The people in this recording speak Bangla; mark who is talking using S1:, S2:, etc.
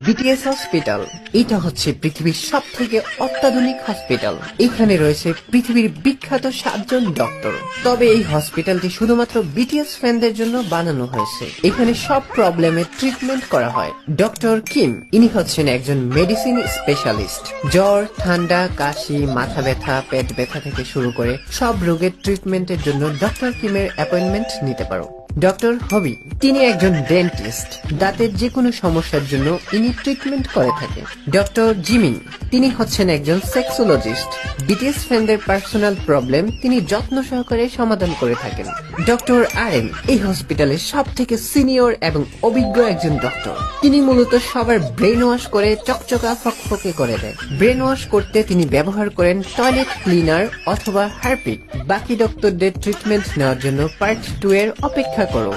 S1: বিটিএস হসপিটাল এটা হচ্ছে পৃথিবীর সবথেকে অত্যাধুনিক হসপিটাল। এখানে রয়েছে পৃথিবীর বিখ্যাত 7 জন ডক্টর। তবে এই হসপিটালটি শুধুমাত্র বিটিএস ফ্যানদের জন্য বানানো হয়েছে। এখানে সব প্রবলেমের ট্রিটমেন্ট করা হয়। ডক্টর কিম ইনি হচ্ছেন একজন মেডিসিন স্পেশালিস্ট। জ্বর, ঠান্ডা, কাশি, মাথা ব্যথা, পেট ব্যথা থেকে শুরু করে সব রোগের ট্রিটমেন্টের জন্য ডক্টর কিমের অ্যাপয়েন্টমেন্ট নিতে পারো। ডক্টর হবি তিনি একজন ডেন্টিস্ট। দাঁতের যে কোনো সমস্যার জন্য ইনি ট্রিটমেন্ট করে থাকে। ডক্টর জিমিন তিনি হচ্ছেন একজন সেক্সোলজিস্ট। বিটিএস ফ্যানদের পার্সোনাল প্রবলেম তিনি যত্ন সহকারে সমাধান করে থাকেন। ডক্টর আরএম এই হসপিটালের সব থেকে সিনিয়র এবং অভিজ্ঞ একজন ডক্টর। তিনি মূলত সবার ব্রেন ওয়াশ করে চকচকা ফকফকে করে দেয়। ব্রেন ওয়াশ করতে তিনি ব্যবহার করেন টয়লেট ক্লিনার অথবা হারপিক। বাকি ডক্টরদের ট্রিটমেন্ট নেওয়ার জন্য পার্ট 2 এর অপেক্ষা করো।